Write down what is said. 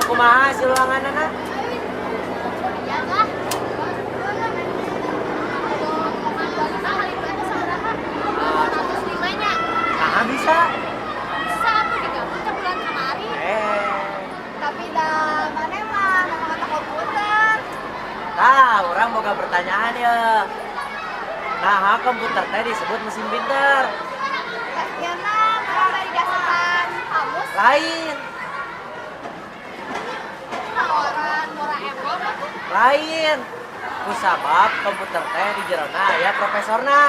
kumaha si luanganana? Iya kah? Ratus limanya. Nah bisa. Bisa aku digabung ke bulan kemari. Tapi dah mana mah mata komputer. Tah, orang boga pertanyaan ya. Nah, komputer teh disebut mesin pinter. Ya nah, kalau dari dasar kamus Lain, orang Doraemon aku. lain. Kusabab komputer teh di jerona ya profesorna.